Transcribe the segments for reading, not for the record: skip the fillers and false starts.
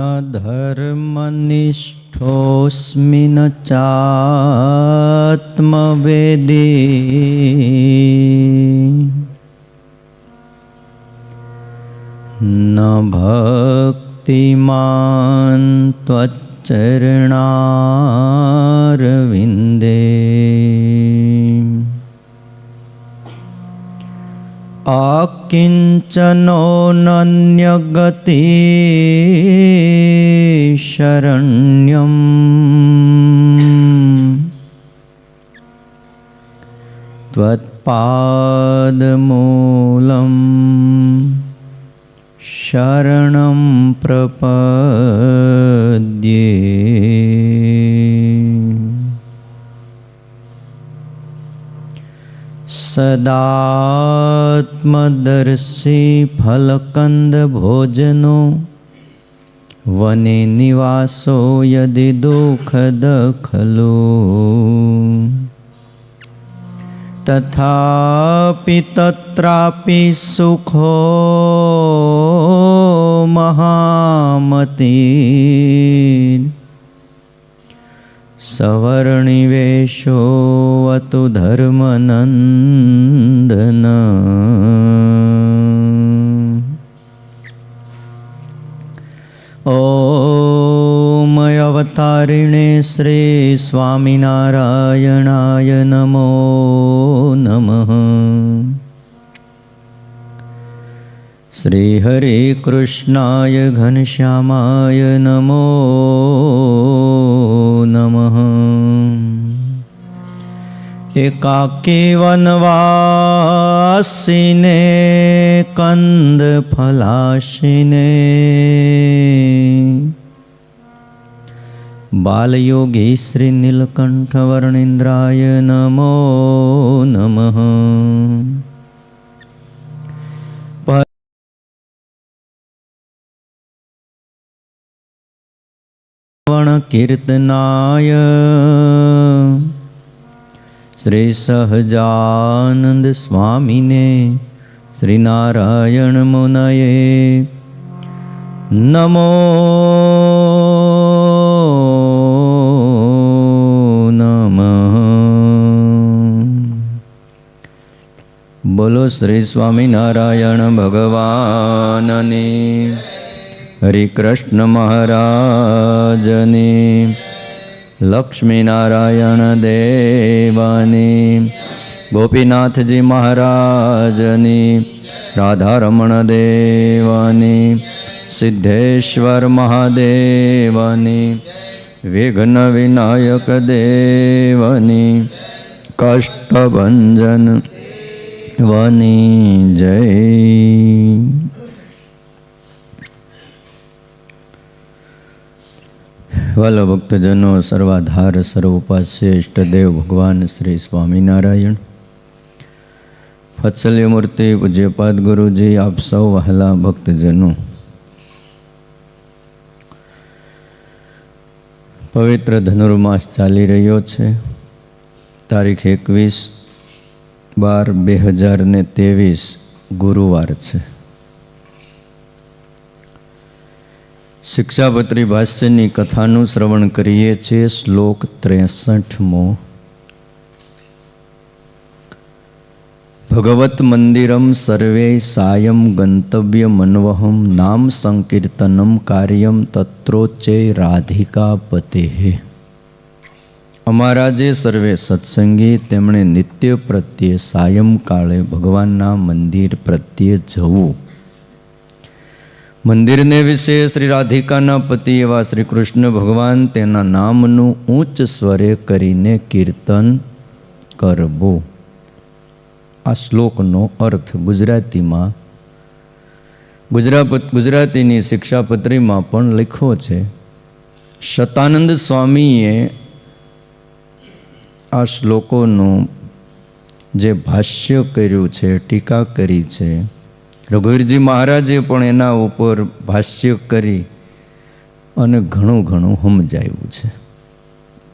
न धर्मनिष्ठोऽस्मि न चात्मवेदी न भक्तिमान् त्वच्चरणारविन्दे आकिञ्चनो नन्यगति शरण्यम् त्वत्पादमूलं शरणं प्रपद्ये। सदात्मदर्शी फलकंद भोजनो वने निवासो यदि दुःखद खलु तथापि तत्रापि सुखो महामती सवर्णिवेशो अतु धर्मनंदन। ओम अवतारिणे श्री स्वामिनारायणाय नमो नमः। श्री हरे कृष्णाय घनश्यामाय नमो नमः। एकाकी वनवासिने कंद फलाशिने बालयोगी श्री नीलकंठ वर्णेन्द्राय नमो नमः। कीर्तनाय श्री सहजानंद स्वामिने श्री नारायण मुनये नमो नमः। बोलो श्री स्वामिनारायण भगवाननी हरि कृष्ण महाराजनी लक्ष्मी नारायण देवानी गोपीनाथ जी महाराजनी राधारमण देवानी सिद्धेश्वर महादेवानी विघ्न विनायक देवानी कष्टभंजन वनी जय। वाला भक्तजनों, सर्वाधार सर्वोपास्य इष्टदेव भगवान श्री स्वामीनारायण, वत्सल्य मूर्ति पूज्यपाद गुरुजी, आप सौ वहला भक्तजनों, पवित्र धनुर्मास चाली रह्यो छे। तारीख 21/12/2023 गुरुवार छे। शिक्षापत्री भाष्यनी कथानु श्रवण करीए छे। श्लोक 63मो। भगवत मंदिरम सर्वे सायं गंतव्य मनवहम नाम संकीर्तनम कार्यम तत्रोच्चे राधिका पते। अमारा जे सर्वे सत्संगी तेमणे नित्य प्रत्ये सायं काळे भगवानना मंदिर प्रत्ये जवुं। मंदिर ने विषे श्री राधिकाना पति एवा श्री कृष्ण भगवान तेना नामनु ऊंच स्वरे करीने कीर्तन करवो। आ श्लोकनो अर्थ गुजरातीनी शिक्षापत्रीमां पण लख्यो छे। शतानंद स्वामीए आ श्लोकोनुं जे भाष्य कर्युं छे, टीका करी छे। रघुवीरजी महाराजे पण एना उपर भाष्य करी अने घणुं घणुं समजाव्युं छे।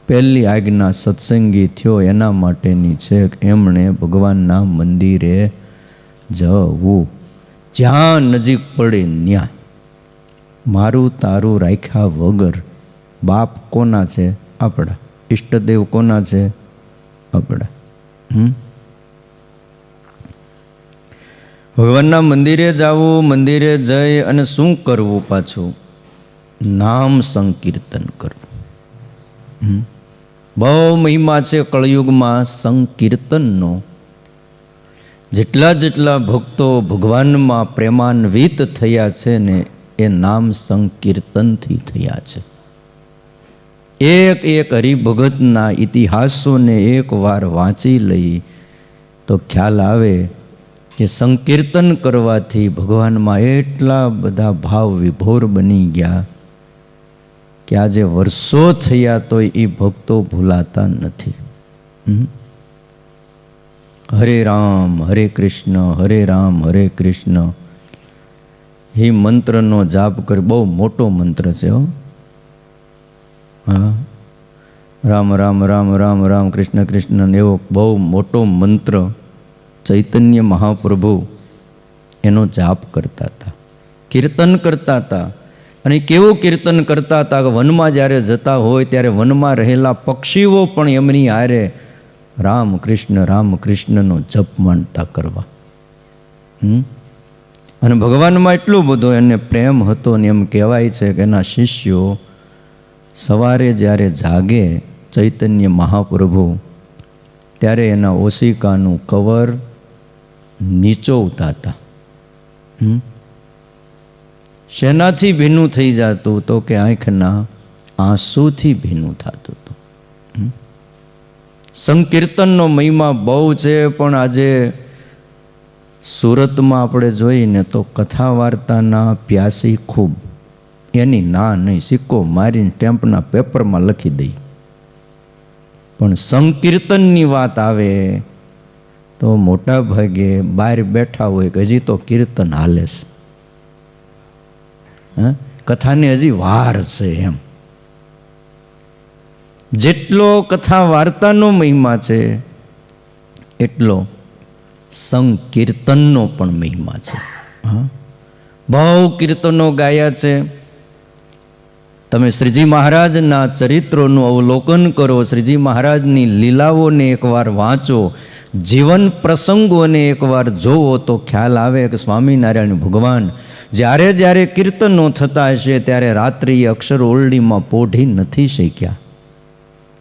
पहली आज्ञा सत्संगी थयो एना माटेनी छे के एमणे भगवानना मंदिरे जवुं, ज्यां नजीक पड़े न्यां। મારું તારું રાખ્યા વગર બાપ કોના છે? આપણા. ઈષ્ટદેવ કોના છે? આપણા. ભગવાનના મંદિરે જવું, મંદિરે જઈ અને શું કરવું? પાછું નામ સંકીર્તન કરવું. બહુ મહિમા છે કળયુગમાં સંકીર્તનનો. જેટલા ભક્તો ભગવાનમાં પ્રેમાન્વિત થયા છે ને એ નામ સંકીર્તનથી થયા છે. એક એક હરિભગતના ઇતિહાસોને એકવાર વાંચી લઈ તો ખ્યાલ આવે કે સંકીર્તન કરવાથી ભગવાનમાં એટલા બધા ભાવ વિભોર બની ગયા કે આજે વર્ષો થયા તો એ ભક્તો ભૂલાતા નથી. હરે રામ હરે રામ હરે કૃષ્ણ એ મંત્રનો જાપ કરી. બહુ મોટો મંત્ર છે હો. હા, રામ રામ રામ રામ રામ કૃષ્ણ કૃષ્ણ એવો બહુ મોટો મંત્ર ચૈતન્ય મહાપ્રભુ એનો જાપ કરતા હતા, કીર્તન કરતા હતા. અને કેવું કીર્તન કરતા હતા કે વનમાં જ્યારે જતા હોય ત્યારે વનમાં રહેલા પક્ષીઓ પણ એમની હારે રામ કૃષ્ણનો જપ માંડતા કરવા. અને ભગવાનમાં એટલો બધો એને પ્રેમ હતો ને એમ કહેવાય છે કે એના શિષ્યો સવારે જ્યારે જાગે ચૈતન્ય મહાપ્રભુ ત્યારે એના ઓશિકાનું કવર નીચોવતા હતા. શેનાથી ભીનું થઈ જતું? તો કે આંખના આંસુથી ભીનું થતું હતું. સંકીર્તનનો મહિમા બહુ છે. પણ આજે સુરતમાં આપણે જોઈને તો કથા વાર્તાના પ્યાસી ખૂબ. એની ના નહીં, સિક્કો મારીને સ્ટેમ્પના પેપરમાં લખી દઈ. પણ સંકીર્તનની વાત આવે તો મોટા ભાગે બહાર બેઠા હોય કે હજી તો કીર્તન હાલે છે, કથાની હજી વાર છે એમ. જેટલો કથા વાર્તાનો મહિમા છે એટલો સંકીર્તનનો પણ મહિમા છે. બહુ કીર્તનો ગાયા છે. તમે શ્રીજી મહારાજના ચરિત્રોનું અવલોકન કરો, શ્રીજી મહારાજની લીલાઓને એકવાર વાંચો, જીવન પ્રસંગોને એકવાર જોવો તો ખ્યાલ આવે કે સ્વામિનારાયણ ભગવાન જ્યારે જ્યારે કીર્તનો થતા હશે ત્યારે રાત્રિએ અક્ષર ઓરડીમાં પોઢી નથી શક્યા.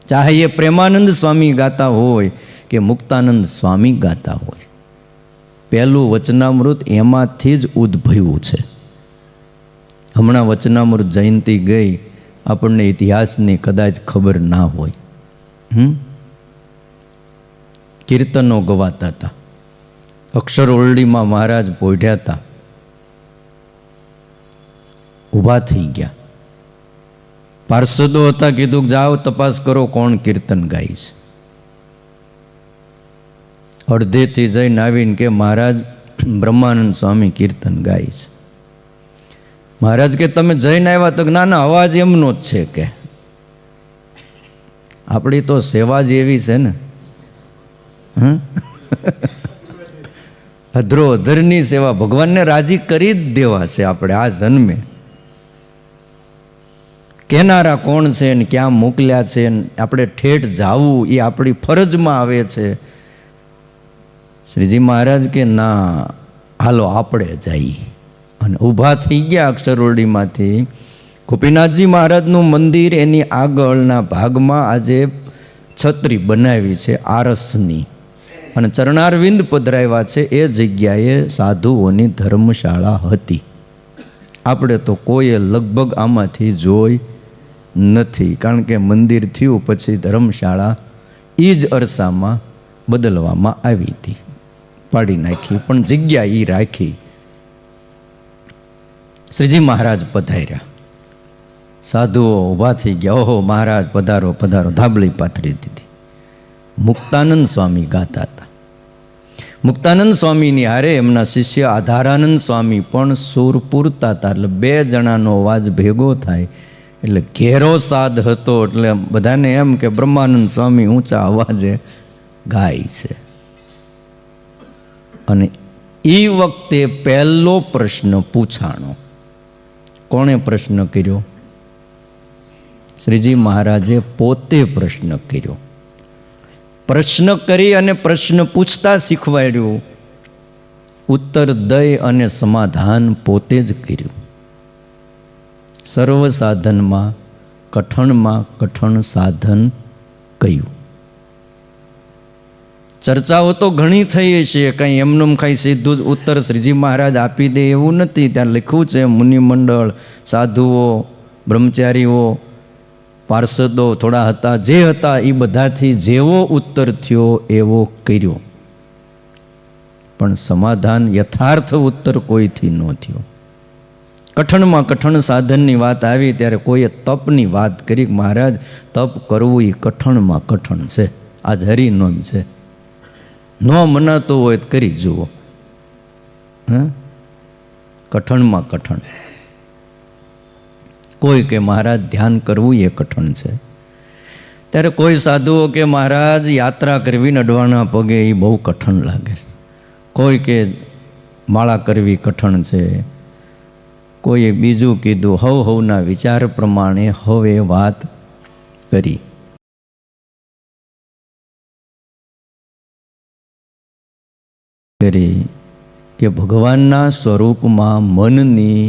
ચાહે એ પ્રેમાનંદ સ્વામી ગાતા હોય કે મુક્તાનંદ સ્વામી ગાતા હોય. પહેલું વચનામૃત એમાંથી જ ઉદ્ભવ્યું છે. હમણાં વચનામૃત જયંતિ ગઈ, આપણને ઇતિહાસની કદાચ ખબર ના હોય. કીર્તનો ગવાતા હતા. અક્ષર ઓરડીમાં મહારાજ પોઢ્યા હતા, ઊભા થઈ ગયા. પાર્ષદો હતા, કીધું જાઓ તપાસ કરો કોણ કીર્તન ગાય છે. અડધેથી જઈને આવીને કે મહારાજ બ્રહ્માનંદ સ્વામી કીર્તન ગાય છે. મહારાજ કે તમે જઈને આવ્યા? તો ના ના, અવાજ એમનો જ છે. કે આપણી તો સેવા જ એવી છે ને, અધરો અધરની સેવા, ભગવાનને રાજી કરી જ દેવા છે આપણે આ જન્મે. કહેનારા કોણ છે ને ક્યાં મોકલ્યા છે ને આપણે ઠેઠ જાવું એ આપણી ફરજમાં આવે છે. શ્રીજી મહારાજ કે ના, હાલો આપણે જઈએ. અને ઊભા થઈ ગયા અક્ષરોડીમાંથી. ગોપીનાથજી મહારાજનું મંદિર એની આગળના ભાગમાં આજે છત્રી બનાવી છે આરસની, અને ચરણારવિંદ પધરાવ્યા છે. એ જગ્યાએ સાધુઓની ધર્મશાળા હતી. આપણે તો કોઈએ લગભગ આમાંથી જોઈ નથી, કારણ કે મંદિર થયું પછી ધર્મશાળા એ જ અરસામાં બદલવામાં આવી હતી, પાડી નાખી, પણ જગ્યા એ રાખી. શ્રીજી મહારાજ પધાર્યા, સાધુઓ ઊભા થઈ ગયા. ઓહો મહારાજ પધારો પધારો, ધાબળી પાથરી દીધી. મુક્તાનંદ સ્વામી ગાતા હતા. મુક્તાનંદ સ્વામીની હારે એમના શિષ્ય આધારાનંદ સ્વામી પણ સૂર પૂરતા હતા. એટલે બે જણાનો અવાજ ભેગો થાય એટલે ઘેરો સાદ હતો. એટલે બધાને એમ કે બ્રહ્માનંદ સ્વામી ઊંચા અવાજે ગાય છે. અને એ વખતે પહેલો પ્રશ્ન પૂછાણો, કોણે પ્રશ્ન કર્યો? શ્રીજી મહારાજે પોતે પ્રશ્ન કર્યો. પ્રશ્ન કરી અને પ્રશ્ન પૂછતા શીખવાડ્યું. ઉત્તર દઈ અને સમાધાન પોતે જ કર્યું. સર્વ સાધનમાં કઠણ સાધન કયું? ચર્ચાઓ તો ઘણી થઈ છે, કંઈ એમનું કંઈ સીધું જ ઉત્તર શ્રીજી મહારાજ આપી દે એવું નથી. ત્યાં લખ્યું છે મુનિમંડળ, સાધુઓ, બ્રહ્મચારીઓ, પાર્ષદો થોડા હતા, જે હતા એ બધાથી જેવો ઉત્તર થયો એવો કર્યો, પણ સમાધાન યથાર્થ ઉત્તર કોઈથી ન થયો. કઠણમાં કઠણ સાધનની વાત આવી ત્યારે કોઈએ તપની વાત કરી. મહારાજ, તપ કરવું એ કઠણમાં કઠણ છે, આજ હરિનોમ છે, ન મનાતો હોય તો કરી જુઓ. કઠણમાં કઠણ. કોઈ કે મહારાજ ધ્યાન કરવું એ કઠણ છે, ત્યારે કોઈ સાધુઓ કે મહારાજ યાત્રા કરવી અડવાણા પગે એ બહુ કઠણ લાગે છે. કોઈ કે માળા કરવી કઠણ છે. કોઈએ બીજું કીધું. હવના વિચાર પ્રમાણે હવે વાત કરી. કે ભગવાનના સ્વરૂપમાં મનની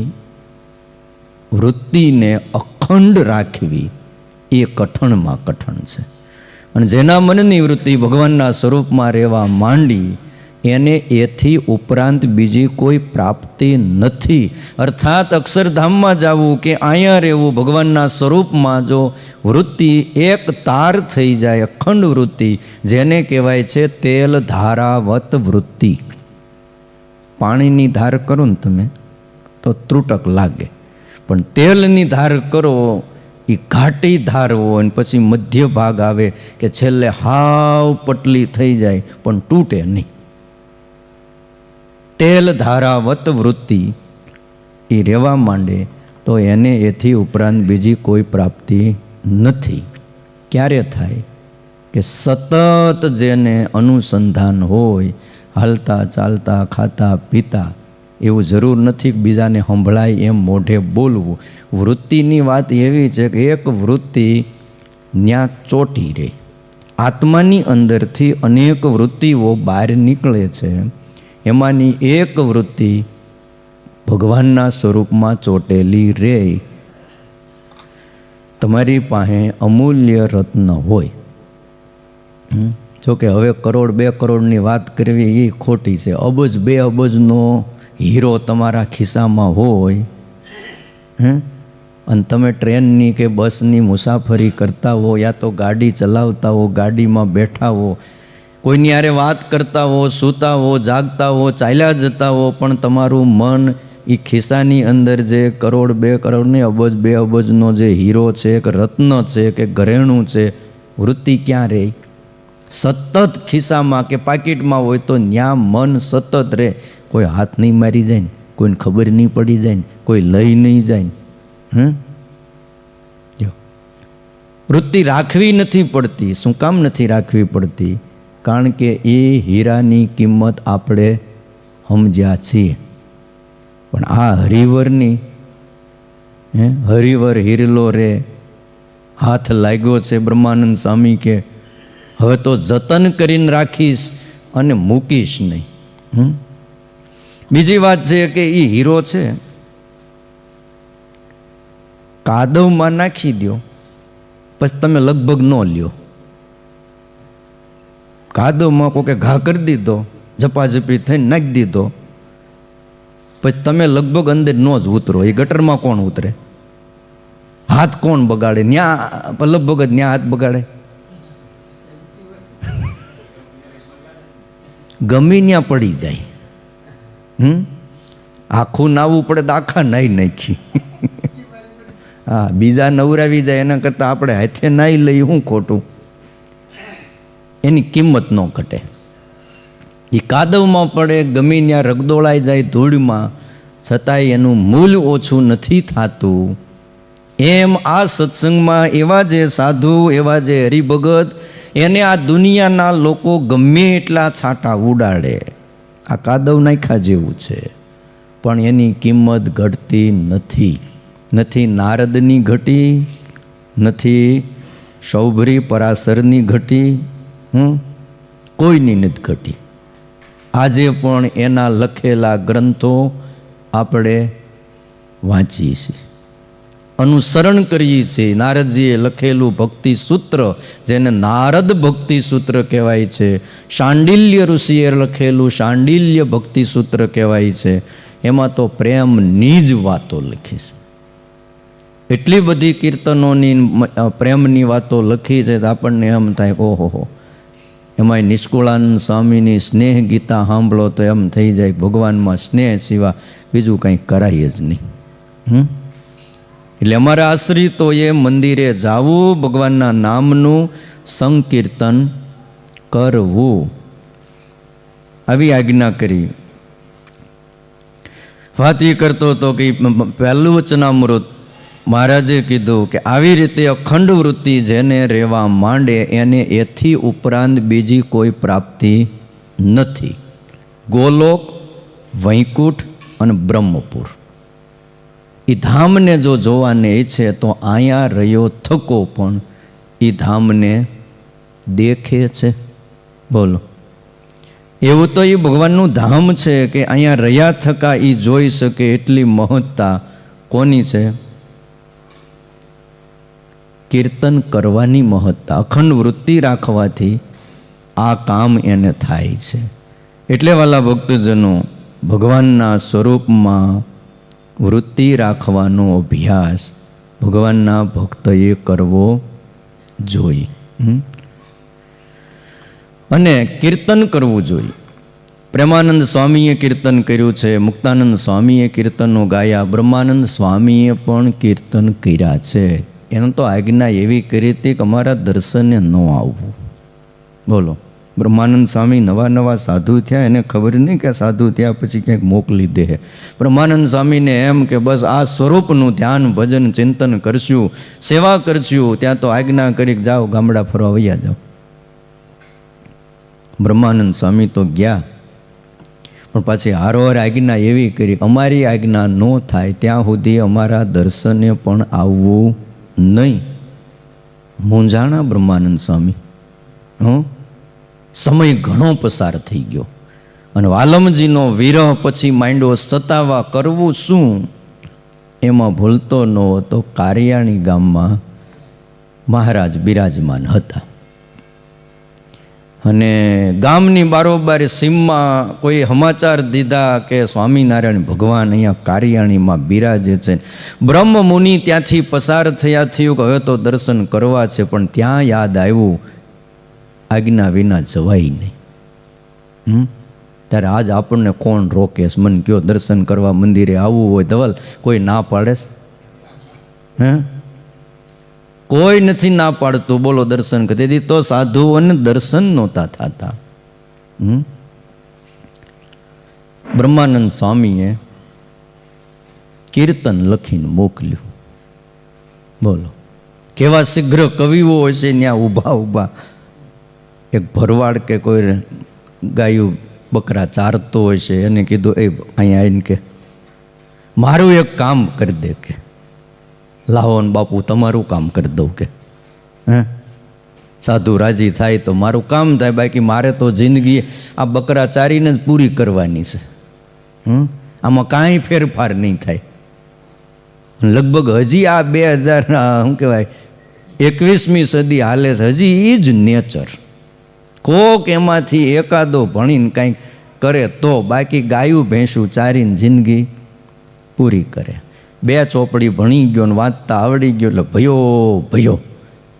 વૃત્તિને અખંડ રાખવી એ કઠણમાં કઠણ છે. અને જેના મનની વૃત્તિ ભગવાનના સ્વરૂપમાં રહેવા માંડી એને એથી ઉપરાંત બીજી કોઈ પ્રાપ્તિ નથી. અર્થાત અક્ષરધામમાં જવું કે અહીંયા રહેવું, ભગવાનના સ્વરૂપમાં જો વૃત્તિ એક તાર થઈ જાય, અખંડ વૃત્તિ, જેને કહેવાય છે તેલ ધારાવત વૃત્તિ. પાણીની ધાર કરો ને તમે તો ત્રુટક લાગે, પણ તેલની ધાર કરો એ ઘાટી ધાર હોય ને પછી મધ્ય ભાગ આવે કે છેલ્લે હાવ પટલી થઈ જાય પણ તૂટે નહીં. તેલ ધારાવત વૃત્તિ એ રહેવા માંડે તો એને એથી ઉપરાંત બીજી કોઈ પ્રાપ્તિ નથી. ક્યારે થાય? કે સતત જેને અનુસંધાન હોય, હાલતા ચાલતા ખાતા પીતા, એવું જરૂર નથી કે બીજાને સંભળાય એમ મોઢે બોલવું. વૃત્તિની વાત એવી છે કે એક વૃત્તિ ન્યા ચોટી રહે. આત્માની અંદરથી અનેક વૃત્તિઓ બહાર નીકળે છે, એમાંની એક વૃત્તિ ભગવાનના સ્વરૂપમાં ચોટેલી રહે. તમારી પાસે અમૂલ્ય રત્ન હોય, જોકે હવે 1 કરોડ 2 કરોડની વાત કરવી એ ખોટી છે. અબજ 2 અબજનો હીરો તમારા ખિસ્સામાં હોય અને તમે ટ્રેનની કે બસની મુસાફરી કરતા હો, યા તો ગાડી ચલાવતા હો, ગાડીમાં બેઠા હો, કોઈની હારે વાત કરતા હો, સૂતા હો, જાગતા હો, ચાલ્યા જતા હો, પણ તમારું મન એ ખિસ્સાની અંદર જે 1 કરોડ 2 કરોડ ને અબજ 2 અબજનો જે હીરો છે કે રત્ન છે કે ઘરેણું છે, વૃત્તિ ક્યાં રહે? સતત ખિસ્સામાં કે પાકીટમાં હોય તો ન્યા મન સતત રહે. કોઈ હાથ નહીં મારી જાય ને, કોઈને ખબર નહીં પડી જાય ને, કોઈ લઈ નહીં જાય ને. વૃત્તિ રાખવી નથી પડતી. શું કામ નથી રાખવી પડતી? કારણ કે એ હીરાની કિંમત આપણે સમજ્યા છીએ, પણ આ હરિવરની હરિવર હીરલો રે હાથ લાગ્યો છે. બ્રહ્માનંદ સ્વામી કે હવે તો જતન કરીને રાખીશ અને મૂકીશ નહીં. બીજી વાત છે કે એ હીરો છે, કાદવમાં નાખી દો પછી તમે લગભગ ન લ્યો. કાદવમાં કોકે ઘા કરી દીધો, ઝપાઝપી થઈને નાખી દીધો, પછી તમે લગભગ અંદર ન જ ઉતરો. એ ગટરમાં કોણ ઉતરે? હાથ કોણ બગાડે? ન્યા લગભગ જ ન્યા હાથ બગાડે. ગમી ત્યાં પડી જાય. આખું નાવું પડે તો આખા નાઈ નાખી. હા, બીજા નવરાવી જાય એના કરતાં આપણે હાથે નાઈ લઈ, શું ખોટું? એની કિંમત ન ઘટે. એ કાદવમાં પડે, ગમી ત્યાં રગદોળાઈ જાય ધૂળમાં, છતાંય એનું મૂલ ઓછું નથી થતું. એમ આ સત્સંગમાં એવા જે સાધુ, એવા જે હરિભગત, એને આ દુનિયાના લોકો ગમે એટલા છાંટા ઉડાડે, આ કાદવ નાખ્યા જેવું છે, પણ એની કિંમત ઘટતી નથી. નથી નારદની ઘટી, નથી સૌભરી પરાશરની ઘટી, કોઈની નથી ઘટી. આજે પણ એના લખેલા ગ્રંથો આપણે વાંચીએ છીએ, અનુસરણ કરીએ છીએ. નારદજીએ લખેલું ભક્તિ સૂત્ર, જેને નારદ ભક્તિ સૂત્ર કહેવાય છે, શાંડિલ્ય ઋષિએ લખેલું શાંડિલ્ય ભક્તિ સૂત્ર કહેવાય છે, એમાં તો પ્રેમની જ વાતો લખી છે. એટલી બધી કીર્તનોની પ્રેમની વાતો લખી છે, તો આપણને એમ થાય ઓહો. એમાંય નિષ્કુળાનંદ સ્વામીની સ્નેહ ગીતા સાંભળો તો એમ થઈ જાય ભગવાનમાં સ્નેહ સિવાય બીજું કંઈ કરાય જ નહીં. એટલે અમારા આશ્રિતોએ મંદિરે જાવું, ભગવાનના નામનું સંકીર્તન કરવું, આવી આજ્ઞા કરી. વાત એ કરતો હતો કે પહેલું વચનામૃત મહારાજે કીધું કે આવી રીતે અખંડ વૃત્તિ જેને રહેવા માંડે એને એથી ઉપરાંત બીજી કોઈ પ્રાપ્તિ નથી. ગોલોક, વૈકુંઠ અને બ્રહ્મપુર, એ ધામને જો જોવાને ઈચ્છે તો અહીંયા રહ્યો થકો પણ એ ધામને દેખે છે. બોલો, એવું તો એ ભગવાનનું ધામ છે કે અહીંયા રહ્યા થકા એ જોઈ શકે એટલી મહત્તા કોની છે? કીર્તન કરવાની મહત્તા, અખંડ વૃત્તિ રાખવાથી આ કામ એને થાય છે. એટલે વાલા ભક્તજનો, ભગવાનના સ્વરૂપમાં વૃત્તિ રાખવાનો અભ્યાસ ભગવાનના ભક્તએ કરવો જોઈએ અને કીર્તન કરવું જોઈએ. પ્રેમાનંદ સ્વામીએ કીર્તન કર્યું છે, મુક્તાનંદ સ્વામીએ કીર્તનો ગાયા, બ્રહ્માનંદ સ્વામીએ પણ કીર્તન કર્યા છે. એને તો આજ્ઞા એવી કરી હતી કે અમારા દર્શને ન આવવું. બોલો, બ્રહ્માનંદ સ્વામી નવા સાધુ થયા, એને ખબર નહીં કે સાધુ થયા પછી ક્યાંક મોકલી દે. બ્રહ્માનંદ સ્વામીને એમ કે બસ આ સ્વરૂપનું ધ્યાન ભજન ચિંતન કરશું, સેવા કરશું. ત્યાં તો આજ્ઞા કરી જાઓ, ગામડા ફરવા વૈયા જાઓ. બ્રહ્માનંદ સ્વામી તો ગયા, પણ પાછી હારોહાર આજ્ઞા એવી કરી, અમારી આજ્ઞા ન થાય ત્યાં સુધી અમારા દર્શને પણ આવવું નહીં. મૂંઝાણા બ્રહ્માનંદ સ્વામી. સમય ઘણો પસાર થઈ ગયો અને વાલમજીનો વિરહ પછી માંડ્યો સતાવા, કરવું શું? એમાં ભૂલતો ન હતો કારિયાણી ગામમાં મહારાજ બિરાજમાન હતા અને ગામની બારોબાર સીમમાં કોઈ સમાચાર દીધા કે સ્વામિનારાયણ ભગવાન અહીંયા કારિયાણીમાં બિરાજે છે. બ્રહ્મ મુનિ ત્યાંથી પસાર થયા, થયું કે હવે તો દર્શન કરવા છે, પણ ત્યાં યાદ આવ્યું આજ્ઞા વિના જવાય નહીં. ત્યારે આજ આપણને કોણ રોકે? મને કયો, દર્શન કરવા મંદિરે આવવું હોય ધવલ, કોઈ ના પાડે? કોઈ નથી ના પાડતું. બોલો, દર્શન કરતી તો સાધુઓને દર્શન નહોતા થતા. બ્રહ્માનંદ સ્વામીએ કીર્તન લખીને મોકલ્યું. બોલો, કેવા શીઘ્ર કવિઓ હોય છે ત્યાં ઊભા ઊભા એક ભરવાડ કે કોઈ ગાયું બકરા ચારતો હોય છે, એને કીધું એ અહીંયા આવીને કે મારું એક કામ કરી દે, કે લાવો ને બાપુ તમારું કામ કરી દઉં. કે સાધુ રાજી થાય તો મારું કામ થાય, બાકી મારે તો જિંદગી આ બકરા ચારીને જ પૂરી કરવાની છે. આમાં કાંઈ ફેરફાર નહીં થાય. લગભગ હજી આ 2000 શું કહેવાય 21મી સદી હાલે છે, હજી એ જ નેચર. કોક એમાંથી એકાદો ભણીને કાંઈક કરે તો, બાકી ગાયું ભેંસું ચારીને જિંદગી પૂરી કરે. 2 ચોપડી ભણી ગયો ને વાંચતા આવડી ગયો એટલે ભયો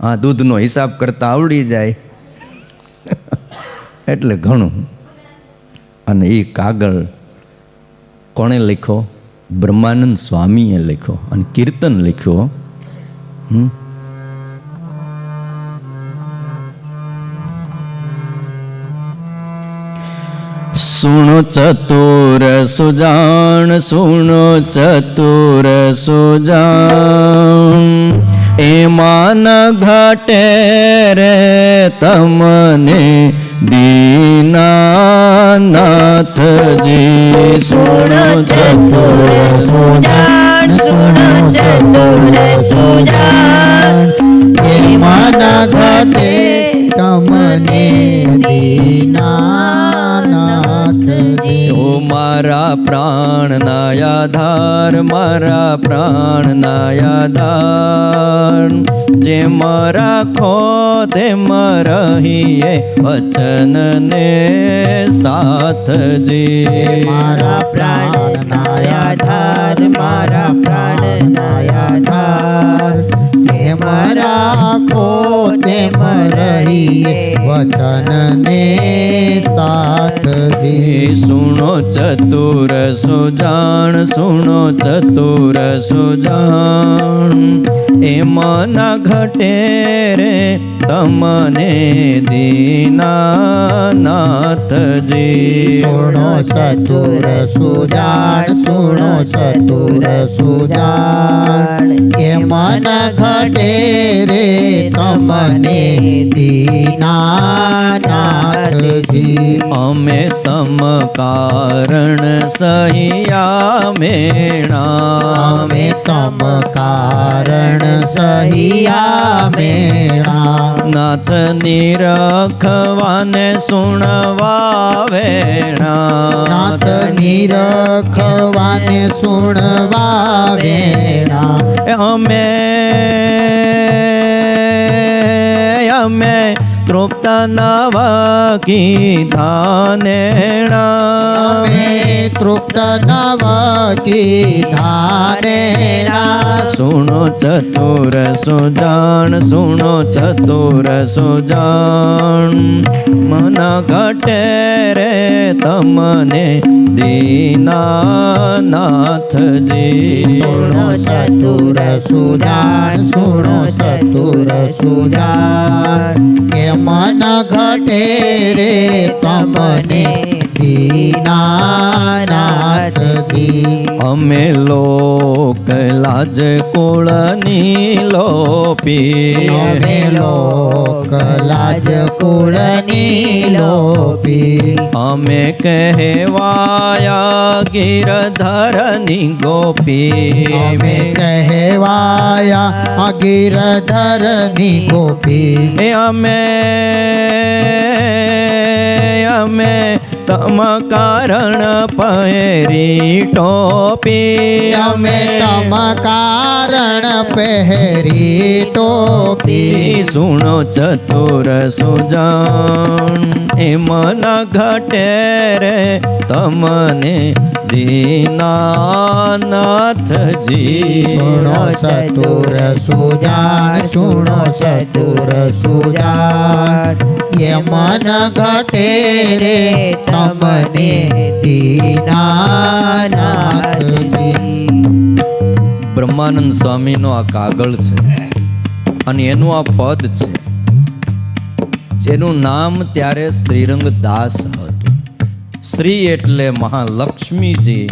હા, દૂધનો હિસાબ કરતા આવડી જાય એટલે ઘણું. અને એ કાગળ કોણે લખ્યો? બ્રહ્માનંદ સ્વામીએ લખ્યો અને કીર્તન લખ્યો. સુણો ચતુર સુજાણ, સુણો ચતુર સુજાણ, એમાં ન ઘટે રે તમને દીનાનાથજી. સુણો ચતુર સુજાણ, સુણો ચતુર સુજાણ એ મન ઘટે તમને દીનાનાથજી ઓ મારા પ્રાણના આધાર, મારા પ્રાણના આધાર, જેમ રાખો તેમ રહીએ વચનને સાથજી. મારા પ્રાણના આધાર, મારા પ્રાણના આધાર, જેમ રાખો તેમ રહીએ વચનને સાથજી. સુણો ચતુર સુજાણ, સુણો ચતુર સુજાણ, એમાં ના ઘટે રે તમને દીનાનાથજી. સુણો ચતુર સુજાણ, સુણો ચતુર સુજાણ, એ મન ઘટે રે તમને દીનાનાથજી. અમે તમ કારણ સહિયા મેણા, અમે તમ કારણ સહિયા મેણા. નાથ નિરખવાને સુણવા વેણા, નાથ નિરખવાને સુણવા વેણા. અમે તૃપ્ત નવા કીધા નેણા, અમે તૃપ્ત નવ કીધા નેણા. સુણો ચતુર સુજાણ, સુણો ચતુર સુજાણ, મન ઘટે રે તમને દીનાનાથજી. સુણો ચતુર સુજાણ, સુણો ચતુર સુજાણ, કે મન ઘટે રે તમને દીનાનાથજી. અમે લોક લાજ કુળની લોપી, અમે લોક લાજ કુળની લોપી. અમે કહેવાયા ગિરધરની ગોપી, અમે કહેવાયા ગિરધરની ગોપી. અમે તમ કારણ પહેરી ટોપી, અમે તમ કારણ પહેરી ટોપી. સુણો ચતુર સુજાણ, એમાં ન ઘટે રે તમને દીનાનાથજી. સુણો ચતુર સુજાણ, સુણો ચતુર સુજાણ, એ મન ઘટે રે તમને દીનાનાથજી. બ્રહ્માનંદ સ્વામીનો આ કાગળ છે અને એનું આ પદ છે, જેનું નામ ત્યારે શ્રીરંગ દાસ હતું. શ્રી એટલે મહાલક્ષ્મીજી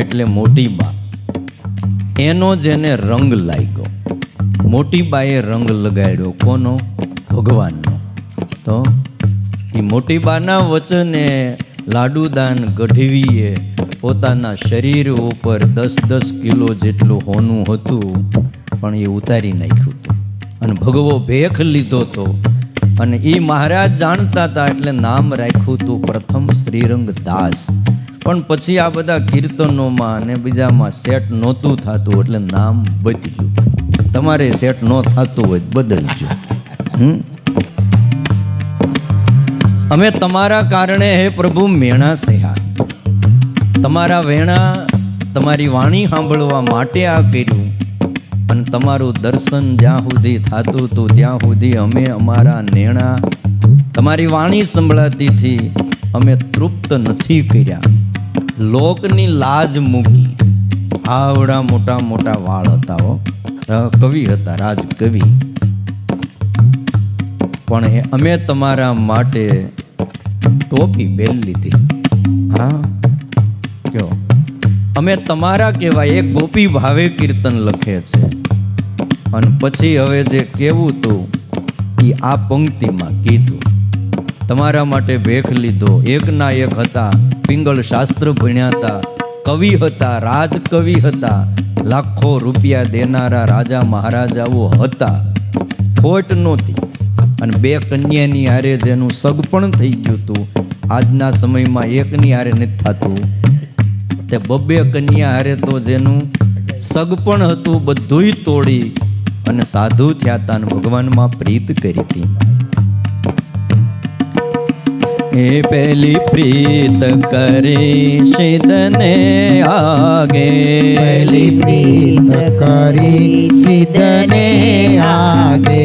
એટલે મોટી બા, એનો જેને રંગ લાગ્યો. મોટી બાએ રંગ લગાડ્યો કોનો? ભગવાનનો. તો એ મોટી બાના વચને લાડુદાન ગઢવીએ પોતાના શરીર ઉપર 10-10 કિલો જેટલું હોનું હતું, પણ એ ઉતારી નાખ્યું હતું અને ભગવો ભેખ લીધો હતો. અને એ મહારાજ જાણતા હતા એટલે નામ રાખ્યું હતું પ્રથમ શ્રીરંગ દાસ. પણ પછી આ બધા કીર્તનોમાં અને બીજામાં સેટ નહોતું થતું એટલે નામ બદલ્યું. તમારે સેટ ન થતું હોય બદલજો. અમે તમારા કારણે હે પ્રભુ મેણા સહ્યા, તમારા વેણા તમારી વાણી સાંભળવા માટે આ કર્યું. અને તમારું દર્શન જ્યાં સુધી થતું હતું ત્યાં સુધી અમે અમારા નેણા તમારી વાણી સંભળાતીથી અમે તૃપ્ત નથી કર્યા. લોકની લાજ મૂકી. આવડા મોટા મોટા વાળ હતા હો, કવિ હતા, રાજ કવિ. પણ અમે તમારા માટે ટોપી બેલ લીધી. હા કયો અમે તમારા કહેવાય. એક ગોપી ભાવે કીર્તન લખે છે અને પછી હવે જે કેવું હતું એ આ પંક્તિમાં કીધું. તમારા માટે ભેખ લીધો. એકના એક હતા, પિંગળ શાસ્ત્ર ભણ્યા હતા, કવિ હતા, રાજકવિ હતા, લાખો રૂપિયા દેનારા રાજા મહારાજાઓ હતા, ખોટ નહોતી. અને બે કન્યાની હારે જેનું સગપણ થઈ ગયું હતું, આજના સમયમાં એકની હારે નથી થતું, તે બબ્બે કન્યા હારે તો જેનું સગપણ હતું બધુંય તોડી અને સાધુ થયા હતા અને ભગવાનમાં પ્રીત કરી હતી. એ પહેલી પ્રીત કરી સિદ્ધને આગે, પહેલી પ્રીત કરી સિદ્ધને આગે,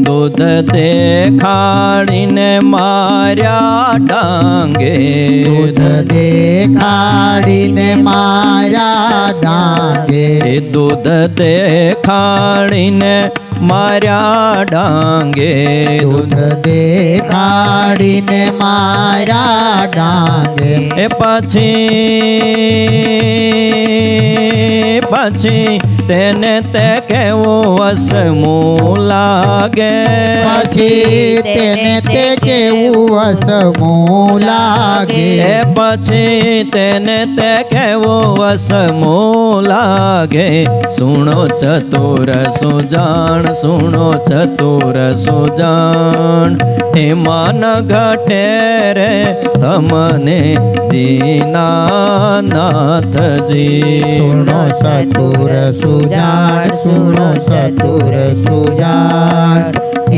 દૂધ દેખાડીને માર્યા ડાંગે, દૂધ દેખાડીને માર્યા ડાંગે, એ દૂધ દેખાડીને માર્યા ડાંગે, દૂધ દેખાડીને માર્યા ડાંગે, એ પછી તેને તે કેવું વસમું લાગે, પછી તેને તે કેવું વસમું લાગે, એ પછી તેને તે કેવું વસમું લાગે. સુણો ચતુર સુજાણ, સુણો ચતુર સુજાણ, એમાં ન ઘટે રે તમને દીનાનાથજી. સુણો ચતુર સુજાણ, સુણો ચતુર સુજાણ,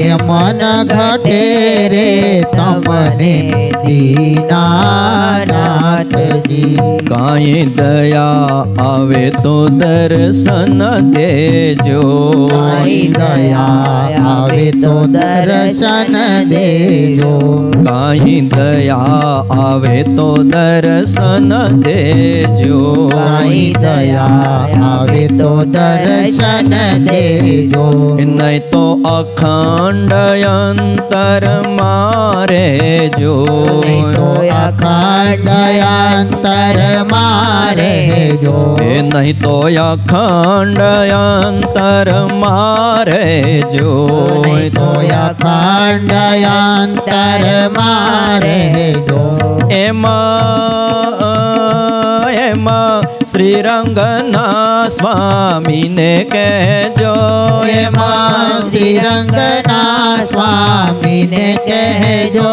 એ મન ઘટે રે તમને દીનાનાથજી. કાંઈ દયા આવે તો દર્શન દેજો, કાંઈ દયા આવે તો દર્શન દેજો, કાંઈ દયા આવે તો દર્શન દેજો, કાંઈ દયા આવે તો દર્શન દેજો, નહીં તો અખંડ અંતર મારે જો, નહીં તો અખંડ અંતર મારે જો, એ નહીં તો અખંડ અંતર મારે જો, નહીં તો અખંડ અંતર મારે જો, એમાં શ્રીરંગના સ્વામીને કહેજો, એમાં શ્રીરંગના સ્વામીને કહેજો,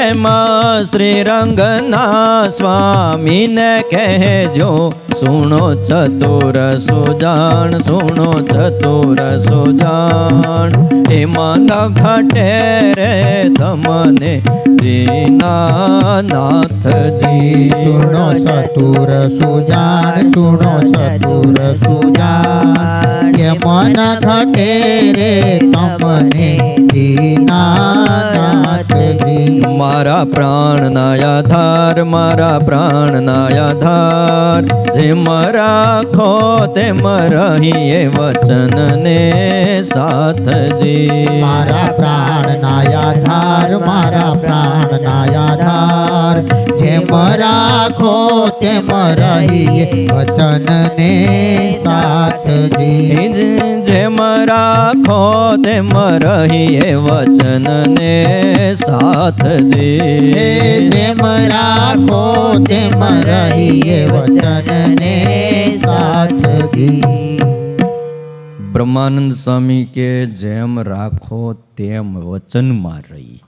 એમાં શ્રીરંગના સ્વામીને કહેજો. સુણો ચતુર સુજાણ, સુણો ચતુર સુજાણ, એમાં ન ઘટે રે તમને દીનાનાથજી. સુણો ચતુર સુજાણ, સુણો ચતુર સુજાણ, એ મન ઘટે રે તમને દીનાનાથજી. મારા પ્રાણના આધાર, મારા પ્રાણના આધાર, જેમ રાખો તેમ રહીએ વચનને સાથજી. મારા પ્રાણના આધાર, મારા પ્રાણના આધાર, જેમ રાખો તેમ રહીએ વચનને સાથજી. જેમ રાખો તેમ રહીએ વચનને સાથજી. જેમ રાખો તેમ રહીએ વચનને સાથજી. બ્રહ્માનંદ સ્વામી કે જેમ રાખો તેમ વચનમાં રહી.